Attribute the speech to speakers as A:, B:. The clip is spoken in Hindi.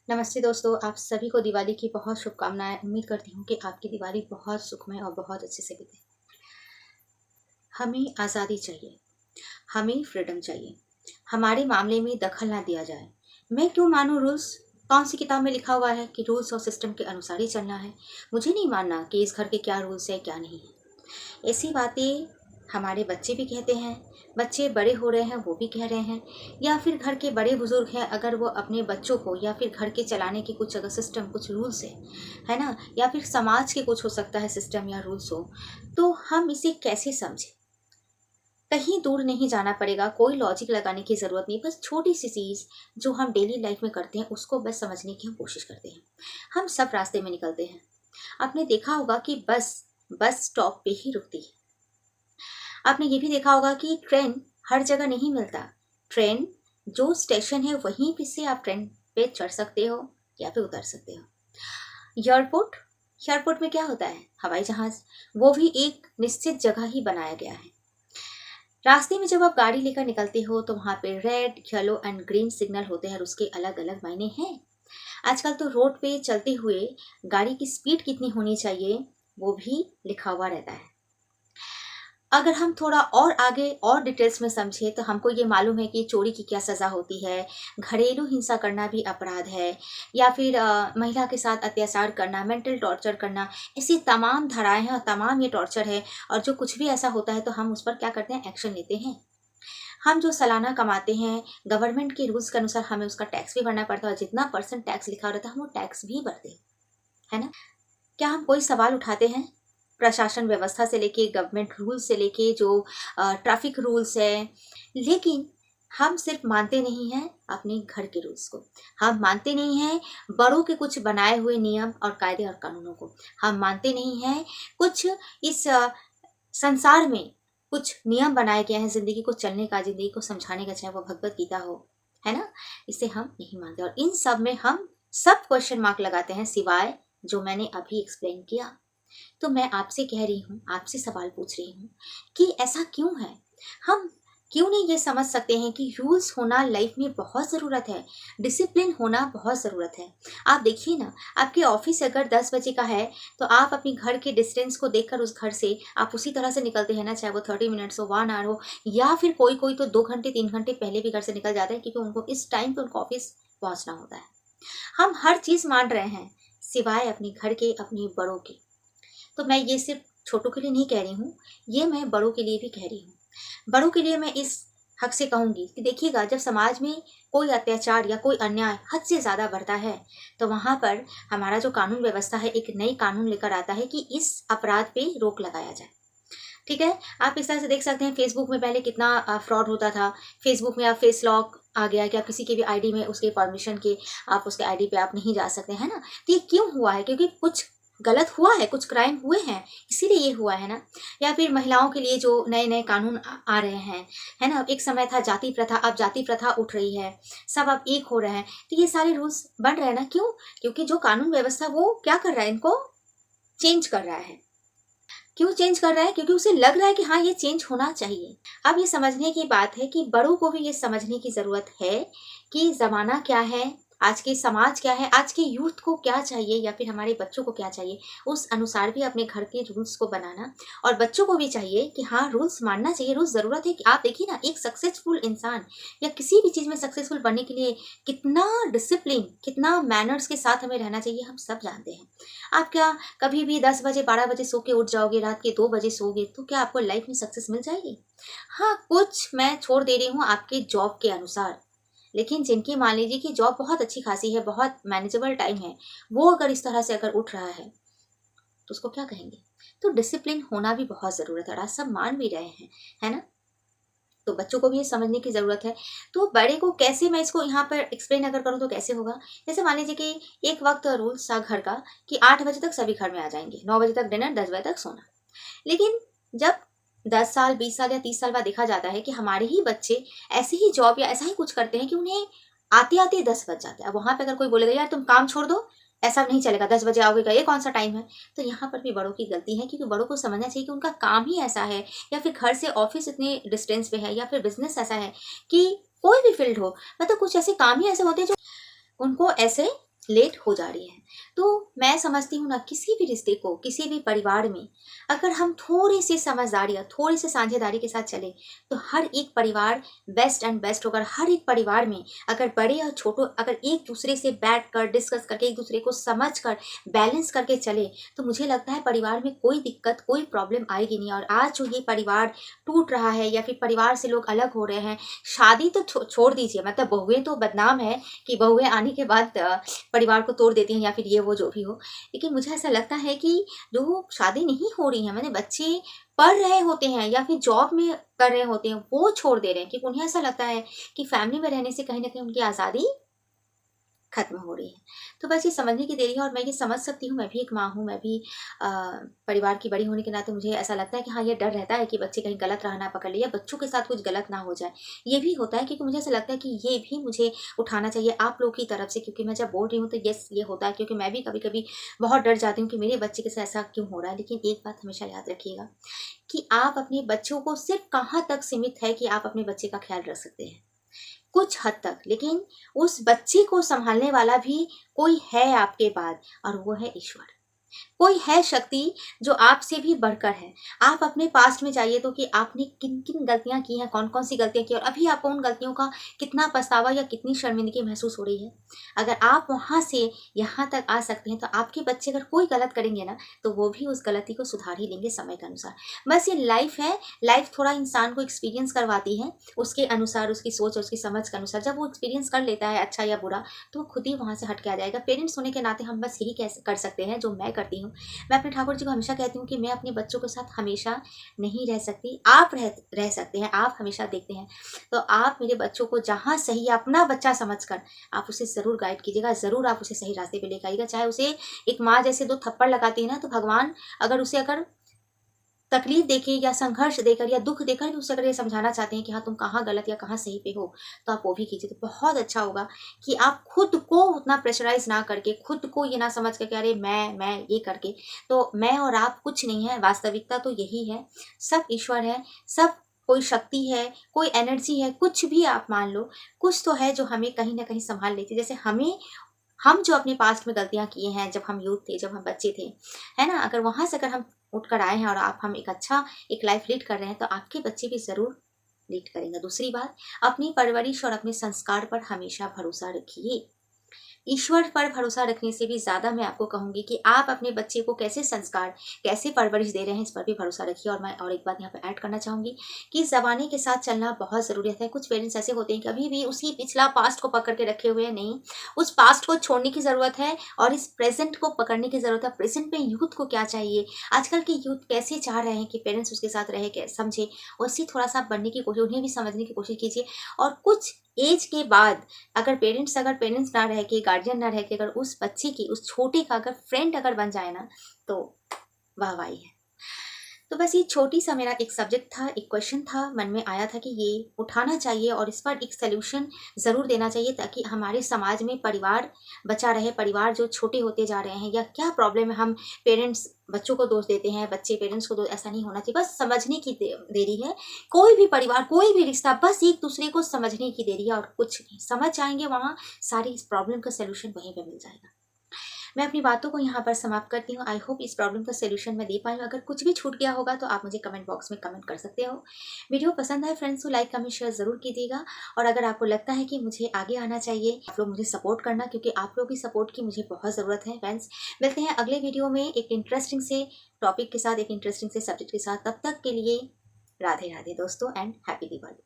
A: नमस्ते दोस्तों, आप सभी को दिवाली की बहुत शुभकामनाएं। उम्मीद करती हूँ कि आपकी दिवाली बहुत सुखमय और बहुत अच्छे से बीते। हमें आज़ादी चाहिए, हमें फ्रीडम चाहिए। हमारे मामले में दखल ना दिया जाए। मैं क्यों मानूं रूल्स? कौन सी किताब में लिखा हुआ है कि रूल्स और सिस्टम के अनुसार ही चलना है? मुझे नहीं मानना कि इस घर के क्या रूल्स है क्या नहीं है। ऐसी बातें हमारे बच्चे भी कहते हैं, बच्चे बड़े हो रहे हैं वो भी कह रहे हैं, या फिर घर के बड़े बुजुर्ग हैं, अगर वो अपने बच्चों को या फिर घर के चलाने के कुछ अगर सिस्टम कुछ रूल्स है ना, या फिर समाज के कुछ हो सकता है सिस्टम या रूल्स हो, तो हम इसे कैसे समझें? कहीं दूर नहीं जाना पड़ेगा, कोई लॉजिक लगाने की ज़रूरत नहीं, बस छोटी सी चीज़ जो हम डेली लाइफ में करते हैं उसको बस समझने की हम कोशिश करते हैं। हम सब रास्ते में निकलते हैं। आपने देखा होगा कि बस बस स्टॉप पे ही रुकती है। आपने ये भी देखा होगा कि ट्रेन हर जगह नहीं मिलता। ट्रेन जो स्टेशन है वहीं पे से आप ट्रेन पे चढ़ सकते हो या फिर उतर सकते हो। एयरपोर्ट, एयरपोर्ट में क्या होता है? हवाई जहाज, वो भी एक निश्चित जगह ही बनाया गया है। रास्ते में जब आप गाड़ी लेकर निकलते हो तो वहां पे red, yellow and green signal होते हैं और उसके अलग अलग मायने हैं। आजकल तो रोड पे चलते हुए गाड़ी की स्पीड कितनी होनी चाहिए वो भी लिखा हुआ रहता है। अगर हम थोड़ा और आगे और डिटेल्स में समझे तो हमको ये मालूम है कि चोरी की क्या सज़ा होती है, घरेलू हिंसा करना भी अपराध है, या फिर महिला के साथ अत्याचार करना, मेंटल टॉर्चर करना, ऐसी तमाम धाराएं हैं और तमाम ये टॉर्चर है। और जो कुछ भी ऐसा होता है तो हम उस पर क्या करते हैं? एक्शन लेते हैं। हम जो सालाना कमाते हैं, गवर्नमेंट के रूल्स के अनुसार हमें उसका टैक्स भी भरना पड़ता है, और जितना परसेंट टैक्स लिखा रहता है हम वो टैक्स भी भरते हैं, है ना? क्या हम कोई सवाल उठाते हैं? प्रशासन व्यवस्था से लेके, गवर्नमेंट रूल से लेके, जो ट्रैफिक रूल्स है, लेकिन हम सिर्फ मानते नहीं हैं अपने घर के रूल्स को। हम मानते नहीं हैं बड़ों के कुछ बनाए हुए नियम और कायदे और कानूनों को। हम मानते नहीं हैं कुछ इस संसार में कुछ नियम बनाए गए हैं जिंदगी को चलने का, जिंदगी को समझाने का, चाहे वो भगवत गीता हो, है ना? इसे हम नहीं मानते और इन सब में हम सब क्वेश्चन मार्क लगाते हैं, सिवाय जो मैंने अभी एक्सप्लेन किया। तो मैं आपसे कह रही हूँ, आपसे सवाल पूछ रही हूँ कि ऐसा क्यों है? हम क्यों नहीं ये समझ सकते हैं कि रूल्स होना लाइफ में बहुत ज़रूरत है, डिसिप्लिन होना बहुत ज़रूरत है। आप देखिए ना, आपके ऑफिस अगर 10 बजे का है तो आप अपने घर के डिस्टेंस को देखकर उस घर से आप उसी तरह से निकलते हैं ना, चाहे वो 30 मिनट्स हो, 1 आवर हो, या फिर कोई कोई तो 2 घंटे 3 घंटे पहले भी घर से निकल जाते हैं क्योंकि उनको इस टाइम पे उनको ऑफिस पहुंचना होता है। हम हर चीज़ मान रहे हैं सिवाय अपने घर के, अपने बड़ों के। तो मैं ये सिर्फ छोटों के लिए नहीं कह रही हूँ, ये मैं बड़ों के लिए भी कह रही हूँ। बड़ों के लिए मैं इस हक से कहूंगी कि देखिएगा, जब समाज में कोई अत्याचार या कोई अन्याय हद से ज़्यादा बढ़ता है तो वहाँ पर हमारा जो कानून व्यवस्था है एक नई कानून लेकर आता है कि इस अपराध पे रोक लगाया जाए। ठीक है, आप इस तरह से देख सकते हैं फेसबुक में पहले कितना फ्रॉड होता था। फेसबुक में अब फेस लॉक आ गया कि आप किसी के भी आईडी में उसके परमिशन के आप उसके आईडी पे आप नहीं जा सकते, है ना? तो ये क्यों हुआ है? क्योंकि कुछ गलत हुआ है, कुछ क्राइम हुए हैं, इसीलिए ये हुआ है ना। या फिर महिलाओं के लिए जो नए नए कानून आ रहे हैं, है ना? एक समय था जाति प्रथा, अब जाति प्रथा उठ रही है, सब अब एक हो रहे हैं, तो ये सारे रूल्स बन रहे हैं ना। क्यों? क्योंकि जो कानून व्यवस्था वो क्या कर रहा है, इनको चेंज कर रहा है। क्यों चेंज कर रहा है? क्योंकि उसे लग रहा है कि हाँ ये चेंज होना चाहिए। अब ये समझने की बात है कि बड़ों को भी ये समझने की जरूरत है कि जमाना क्या है, आज के समाज क्या है, आज के यूथ को क्या चाहिए या फिर हमारे बच्चों को क्या चाहिए, उस अनुसार भी अपने घर के रूल्स को बनाना। और बच्चों को भी चाहिए कि हाँ रूल्स मानना चाहिए, रूल्स जरूरत है। कि आप देखिए ना, एक सक्सेसफुल इंसान या किसी भी चीज में सक्सेसफुल बनने के लिए कितना डिसिप्लिन, कितना मैनर्स के साथ हमें रहना चाहिए, हम सब जानते हैं। आप क्या कभी भी 10 बजे 12 बजे सो के उठ जाओगे, रात के 2 बजे सोओगे, तो क्या आपको लाइफ में सक्सेस मिल जाएगी? हाँ, कुछ मैं छोड़ दे रही हूँ आपके जॉब के अनुसार, लेकिन जिनकी मान लीजिए कि जॉब बहुत अच्छी खासी है, बहुत मैनेजेबल टाइम है, वो अगर इस तरह से अगर उठ रहा है तो उसको क्या कहेंगे? तो डिसिप्लिन होना भी बहुत ज़रूरत है, आज सब मान भी रहे हैं, है ना? तो बच्चों को भी ये समझने की ज़रूरत है। तो बड़े को कैसे मैं इसको यहाँ पर एक्सप्लेन अगर करूँ तो कैसे होगा? जैसे मान लीजिए कि एक वक्त रूल्स था घर का कि 8 बजे तक सभी घर में आ जाएंगे, 9 बजे तक डिनर, 10 बजे तक सोना। लेकिन जब 10 साल 20 साल या 30 साल बाद देखा जाता है कि हमारे ही बच्चे ऐसे ही जॉब या ऐसा ही कुछ करते हैं कि उन्हें आते आते 10 बज जाते हैं। अब वहां पे अगर कोई बोलेगा यार तुम काम छोड़ दो, ऐसा नहीं चलेगा, 10 बजे आओगे क्या, ये कौन सा टाइम है? तो यहाँ पर भी बड़ों की गलती है, क्योंकि बड़ों को समझना चाहिए कि उनका काम ही ऐसा है, या फिर घर से ऑफिस इतने डिस्टेंस पे है, या फिर बिजनेस ऐसा है कि कोई भी फील्ड हो, मतलब कुछ ऐसे काम ही ऐसे होते हैं जो उनको ऐसे लेट हो जा रही है। तो मैं समझती हूँ ना, किसी भी रिश्ते को, किसी भी परिवार में अगर हम थोड़ी सी समझदारी और थोड़ी सी साझेदारी के साथ चले तो हर एक परिवार बेस्ट एंड बेस्ट होगा। हर एक परिवार में अगर बड़े और छोटे अगर एक दूसरे से बैठ कर डिस्कस करके एक दूसरे को समझ कर बैलेंस करके चले तो मुझे लगता है परिवार में कोई दिक्कत कोई प्रॉब्लम आएगी नहीं। और आज जो ये परिवार टूट रहा है या फिर परिवार से लोग अलग हो रहे हैं, शादी तो छोड़ दीजिए, मतलब बहुएं तो बदनाम है कि बहुएं आने के बाद परिवार को तोड़ देती हैं या फिर ये वो जो भी हो। लेकिन मुझे ऐसा लगता है कि जो शादी नहीं हो रही है, मैंने बच्चे पढ़ रहे होते हैं या फिर जॉब में कर रहे होते हैं, वो छोड़ दे रहे हैं क्योंकि उन्हें ऐसा लगता है कि फैमिली में रहने से कहीं ना कहीं उनकी आज़ादी खत्म हो रही है। तो बस ये समझने की देरी है और मैं ये समझ सकती हूँ, मैं भी एक माँ हूँ, मैं भी परिवार की बड़ी होने के नाते मुझे ऐसा लगता है कि हाँ, ये डर रहता है कि बच्चे कहीं गलत राह ना पकड़ ले या बच्चों के साथ कुछ गलत ना हो जाए। ये भी होता है क्योंकि मुझे ऐसा लगता है कि ये भी मुझे उठाना चाहिए आप लोग की तरफ से, क्योंकि मैं जब बोल रही हूँ तो यस ये होता है क्योंकि मैं भी कभी कभी बहुत डर जाती हूँ कि मेरे बच्चे के साथ ऐसा क्यों हो रहा है। लेकिन एक बात हमेशा याद रखिएगा कि आप अपने बच्चों को सिर्फ कहाँ तक सीमित है कि आप अपने बच्चे का ख्याल रख सकते हैं, कुछ हद तक, लेकिन उस बच्चे को संभालने वाला भी कोई है आपके बाद और वो है ईश्वर। कोई है शक्ति जो आपसे भी बढ़कर है। आप अपने पास्ट में जाइए तो कि आपने किन किन गलतियां की हैं, कौन कौन सी गलतियां की और अभी आपको उन गलतियों का कितना पछतावा या कितनी शर्मिंदगी महसूस हो रही है। अगर आप वहां से यहाँ तक आ सकते हैं तो आपके बच्चे अगर कोई गलत करेंगे ना तो वो भी उस गलती को सुधार ही लेंगे समय के अनुसार। बस ये लाइफ है, लाइफ थोड़ा इंसान को एक्सपीरियंस करवाती है उसके अनुसार, उसकी सोच और उसकी समझ के अनुसार। जब वो एक्सपीरियंस कर लेता है अच्छा या बुरा तो वो खुद ही वहां से हट के आ जाएगा। पेरेंट्स होने के नाते हम बस यही कर सकते हैं जो मैं करती हूँ। मैं अपने ठाकुर जी को हमेशा कहती हूँ कि मैं अपने बच्चों के साथ हमेशा नहीं रह सकती, आप रह सकते हैं, आप हमेशा देखते हैं। तो आप मेरे बच्चों को जहाँ सही अपना बच्चा समझकर आप उसे ज़रूर गाइड कीजिएगा, ज़रूर आप उसे सही रास्ते पे लेकर आइएगा। चाहे उसे एक माँ जैसे 2 थप्पड़ लगाती है ना तो भगवान अगर उसे अगर तकलीफ देके या संघर्ष देकर या दुख देकर भी उसे अगर ये समझाना चाहते हैं कि हाँ तुम कहाँ गलत या कहाँ सही पे हो तो आप वो भी कीजिए। तो बहुत अच्छा होगा कि आप खुद को उतना प्रेशराइज ना करके, खुद को ये ना समझ करके अरे मैं ये करके, तो मैं और आप कुछ नहीं है, वास्तविकता तो यही है। सब ईश्वर है, सब कोई शक्ति है, कोई एनर्जी है, कुछ भी आप मान लो, कुछ तो है जो हमें कहीं ना कहीं संभाल लेती है। जैसे हम जो अपने पास्ट में गलतियां किए हैं जब हम यूथ थे, जब हम बच्चे थे, है ना, अगर वहां से अगर हम उठ कर आए हैं और आप हम एक लाइफ लीड कर रहे हैं तो आपके बच्चे भी जरूर लीड करेंगे। दूसरी बात, अपनी परवरिश और अपने संस्कार पर हमेशा भरोसा रखिए। ईश्वर पर भरोसा रखने से भी ज़्यादा मैं आपको कहूँगी कि आप अपने बच्चे को कैसे संस्कार, कैसे परवरिश दे रहे हैं, इस पर भी भरोसा रखिए। और मैं और एक बात यहाँ पर ऐड करना चाहूँगी कि ज़माने के साथ चलना बहुत ज़रूरी है। कुछ पेरेंट्स ऐसे होते हैं कि अभी भी उसी पिछला पास्ट को पकड़ के रखे हुए हैं। नहीं, उस पास्ट को छोड़ने की ज़रूरत है और इस प्रेजेंट को पकड़ने की ज़रूरत है। प्रेजेंट में यूथ को क्या चाहिए, आजकल के यूथ कैसे चाह रहे हैं कि पेरेंट्स उसके साथ रहे, समझे, उससे थोड़ा सा बनने की कोशिश, उन्हें भी समझने की कोशिश कीजिए। और कुछ एज के बाद अगर पेरेंट्स ना रह के, गार्जियन ना रह के, अगर उस बच्चे की, उस छोटे का अगर फ्रेंड अगर बन जाए ना तो वाहवाही है। तो बस ये छोटी सा मेरा एक सब्जेक्ट था, एक क्वेश्चन था, मन में आया था कि ये उठाना चाहिए और इस पर एक सल्यूशन ज़रूर देना चाहिए ताकि हमारे समाज में परिवार बचा रहे। परिवार जो छोटे होते जा रहे हैं या क्या प्रॉब्लम है, हम पेरेंट्स बच्चों को दोष देते हैं, बच्चे पेरेंट्स को दोष, ऐसा नहीं होना चाहिए। बस समझने की देरी है। कोई भी परिवार, कोई भी रिश्ता, बस एक दूसरे को समझने की देरी है और कुछ नहीं। समझ जाएंगे वहाँ सारी इस प्रॉब्लम का सल्यूशन वहीं पर मिल जाएगा। मैं अपनी बातों को यहाँ पर समाप्त करती हूँ। आई होप इस प्रॉब्लम का सलूशन मैं दे पाई हूँ। अगर कुछ भी छूट गया होगा तो आप मुझे कमेंट बॉक्स में कमेंट कर सकते हो। वीडियो पसंद आए फ्रेंड्स तो लाइक कमेंट शेयर ज़रूर कीजिएगा। और अगर आपको लगता है कि मुझे आगे आना चाहिए, आप लोग मुझे सपोर्ट करना, क्योंकि आप लोग की सपोर्ट की मुझे बहुत ज़रूरत है फ्रेंड्स। मिलते हैं अगले वीडियो में एक इंटरेस्टिंग से टॉपिक के साथ, एक इंटरेस्टिंग से सब्जेक्ट के साथ। तब तक के लिए राधे राधे दोस्तों एंड हैप्पी दिवाली।